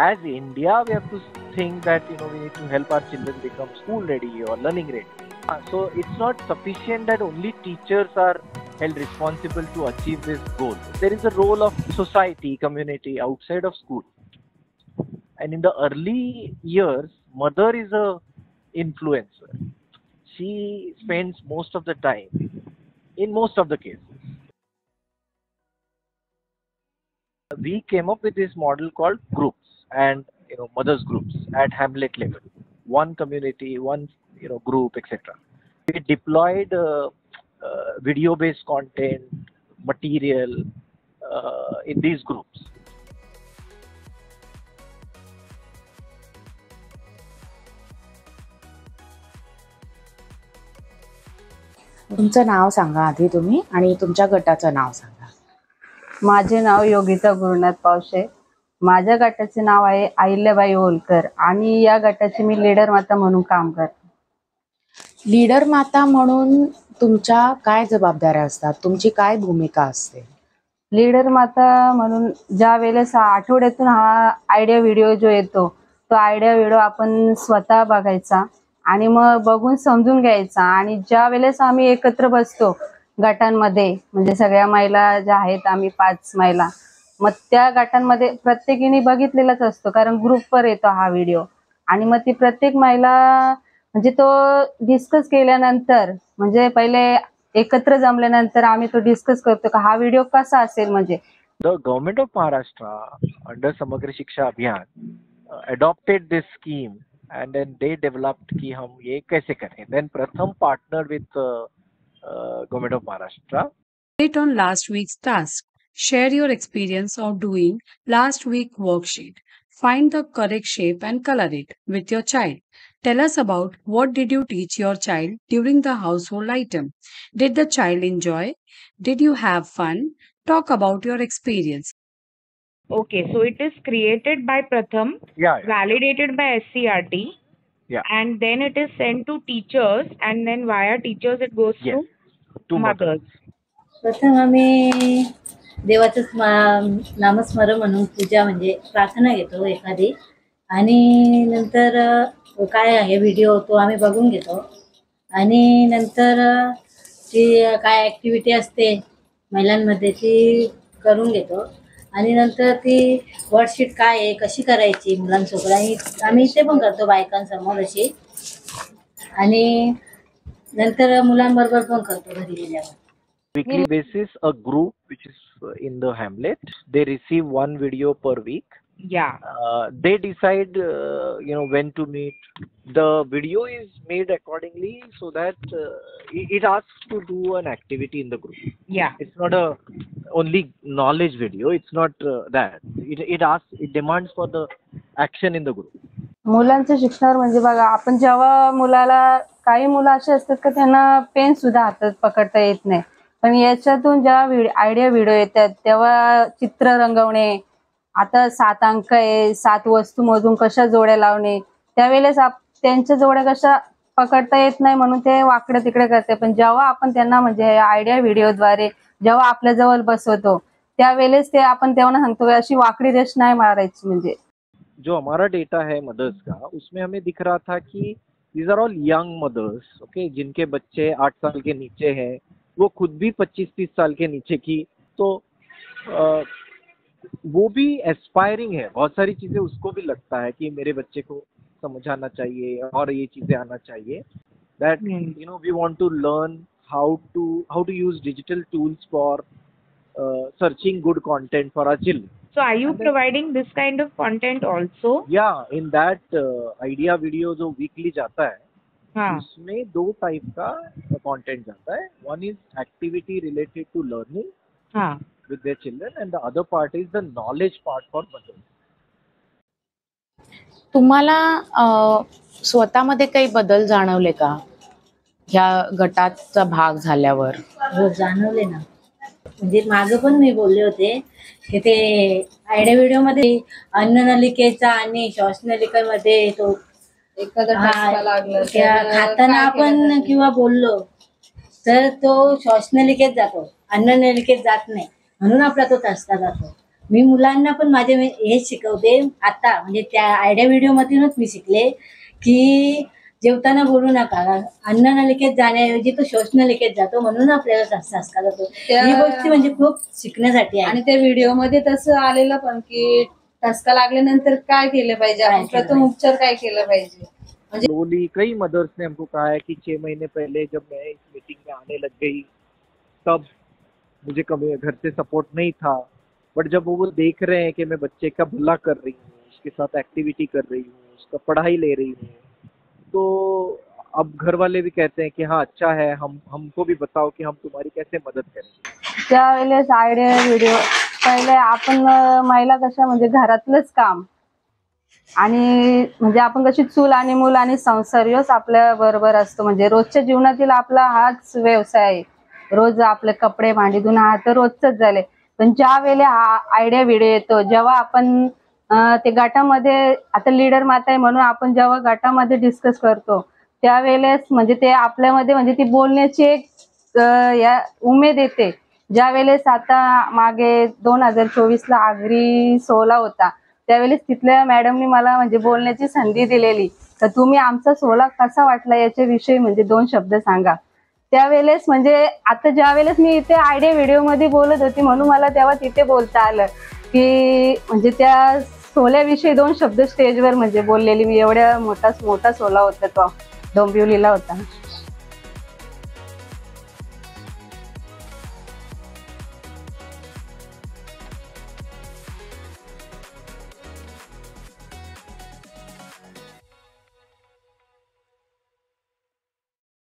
as India, we have to think that we need to help our children become school ready or learning ready. So it's not sufficient that only teachers are held responsible to achieve this goal. There is a role of society, community outside of school. And in the early years, mother is a influencer. She spends most of the time in most of the cases. We came up with this model called groups and mothers groups at Hamlet level. One community, one group, etc. We deployed video-based content, material in these groups. तुमचं नाव सांगा आधी तुम्ही आणि तुमच्या गटाचं नाव सांगा. माझे नाव योगिता गुरुनाथ पावशे. माझ्या गटाचे नाव आहे अहिल्याबाई होलकर आणि या गटाची मी लीडर माता म्हणून काम करते. लीडर माता म्हणून तुमच्या काय जबाबदाऱ्या असतात, तुमची काय भूमिका असते? लीडर माता म्हणून ज्या वेळेस आठवड्यातून हा आयडिया व्हिडिओ जो येतो तो आयडिया व्हिडिओ आपण स्वतः बघायचा आणि मग बघून समजून घ्यायचा. आणि ज्या वेळेस आम्ही एकत्र बसतो गटांमध्ये, म्हणजे सगळ्या महिला ज्या आहेत, आम्ही 5 महिला, मग त्या गटांमध्ये प्रत्येकीने बघितलेलाच असतो कारण ग्रुपवर येतो हा व्हिडिओ. आणि मग ती प्रत्येक महिला म्हणजे तो डिस्कस केल्यानंतर, म्हणजे पहिले एकत्र जमल्यानंतर आम्ही तो डिस्कस करतो का हा व्हिडिओ कसा असेल. म्हणजे the government of Maharashtra under समग्र शिक्षा अभियान adopted this scheme and then they developed कि हम ये कैसे करें. Then Pratham partnered with Government of Maharashtra. Write on last week's task. Share your experience of doing last week worksheet. Find the correct shape and color it with your child. Tell us about what did you teach your child during the household item. Did the child enjoy? Did you have fun? Talk about your experience. Okay, so it is created by Pratham, validated by SCRT, and then it is sent to teachers, and then via teachers it goes to mothers. प्रथम आम्ही देवाचं नामस्मरण म्हणून पूजा म्हणजे प्रार्थना घेतो एखादी, आणि नंतर काय आहे व्हिडिओ तो आम्ही बघून घेतो. आणि नंतर ती काय ॲक्टिव्हिटी असते महिलांमध्ये ती करून घेतो. आणि नंतर ती वर्कशीट काय आहे कशी करायची मुलांसोबत आणि आम्ही ते पण करतो बायकांसमोर अशी. आणि नंतर मुलांबरोबर पण करतो घरी गेल्यावर. Weekly basis, a group which is in the Hamlet, they receive one video per week. They decide when to meet. The video is made accordingly so that it asks to do an activity in the group. It's not a only knowledge video. It's not that. It demands for the action in the group. मुलांच्या शिक्षणावर म्हणजे बघा, आपण जेव्हा मुलाला, काही मुलं असे असतात का त्यांना पेन सुद्धा हातात पकडता येत नाही, पण याच्यातून जेव्हा आयडिया व्हिडिओ येतात तेव्हा चित्र रंगवणे, आता 7 अंक आहे, 7 वस्तूमधून कशा जोड्या लावणे, त्यावेळेस त्यांच्या जोड्या कशा पकडता येत नाही म्हणून ते वाकडे तिकडे करते. पण जेव्हा आपण त्यांना म्हणजे आयडिया व्हिडिओद्वारे जेव्हा आपल्या जवळ बसवतो त्यावेळेस ते आपण तेव्हा सांगतो अशी वाकडी रेष नाही मारायची. म्हणजे जो हमारा डेटा है मदर्स का, उसमें हमें दिख रहा था कि these are all young mothers, okay, जिनके बच्चे 8 साल के नीचे हैं, वो खुद भी 25-30 साल के नीचे की, तो वो भी एस्पायरिंग है. बहुत सारी चीजें उसको भी लगता है कि मेरे बच्चे को समझाना चाहिए और ये चीजें आना चाहिए. That we want to learn how to use digital tools for searching good content for our children. So are you providing this kind of content also? Yeah, in that idea video जो weekly जाता है, उसमें 2 type का content जाता है. One is activity related to learning with their children, and the other part is the knowledge part for mothers. तुम्हाला स्वतःमध्ये काही बदल जाणवले का ह्या गटाचा भाग झाल्यावर? हो, जाणवले ना. म्हणजे मागं पण मी बोलले होते की ते आयडिया व्हिडिओमध्ये अन्ननलिकेचा आणि श्वासनलिकामध्ये तो खाताना आपण किंवा बोललो तर तो श्वासनलिकेत जातो, अन्ननलिकेत जात नाही, म्हणून आपला तो ठसका जातो. मी मुलांना पण माझे हे शिकवते आता, म्हणजे त्या आयडिया व्हिडिओ मधूनच मी शिकले की जेवताना बोलू नका, अन्न नलिकेत जाण्याऐवजी तो श्वास नलिकेत जातो, म्हणून आपल्याला संस्कार होतो. ही गोष्ट म्हणजे खूप शिकण्यासाठी आहे. आणि त्या व्हिडिओ मध्ये तसं आलेलं पण की ठसका लागल्यानंतर काय केलं पाहिजे, आपण प्रथम उपचार काय केलं पाहिजे. स्लोली कई मदर्स ने हमको कहा है कि 6 महीने पहले जब मैं इस मीटिंग में आने लग गई तब मुझे कभी घर से सपोर्ट नहीं था, बट जब वो देख रहे हैं कि मैं बच्चे का भला कर रही हूँ, उसके साथ एक्टिविटी कर रही हूँ, उसका पढ़ाई ले रही हूँ, तो अब घर वाले भी कहते हैं कि हाँ अच्छा है, हमको भी बताओ कि हम तुम्हारी कैसे मदद करें. त्यावेळेस आयडिया व्हिडिओ पहिले आपण महिला कशा म्हणजे घरातलंच काम आणि म्हणजे आपण कशी चूल आणि मूल आणि संसार योच आपल्या बरोबर असतो, म्हणजे रोजच्या जीवनातील आपला हाच व्यवसाय आहे. रोज आपले कपडे भांडी धुणं हा तर रोजच झाले, पण ज्या वेळेला हा आयडिया व्हिडिओ येतो, जेव्हा आपण ते गटामध्ये आता लीडर माता आहे म्हणून आपण जेव्हा गटामध्ये डिस्कस करतो त्यावेळेस म्हणजे ते आपल्यामध्ये म्हणजे ती बोलण्याची एक या उमेद येते. ज्या वेळेस आता मागे 2024ला आगरी सोहळा होता त्यावेळेस तिथल्या मॅडमनी मला म्हणजे बोलण्याची संधी दिलेली, तर तुम्ही आमचा सोहळा कसा वाटला याच्याविषयी म्हणजे 2 शब्द सांगा. त्यावेळेस म्हणजे आता ज्या वेळेस मी इथे आयडिया व्हिडिओ मध्ये बोलत होती म्हणून मला तेव्हा तिथे बोलता आलं की म्हणजे त्या सोहळ्याविषयी 2 शब्द स्टेजवर म्हणजे बोललेली मी. एवढ्या मोठा सोहळा होता तो डोंबिवलीला होता.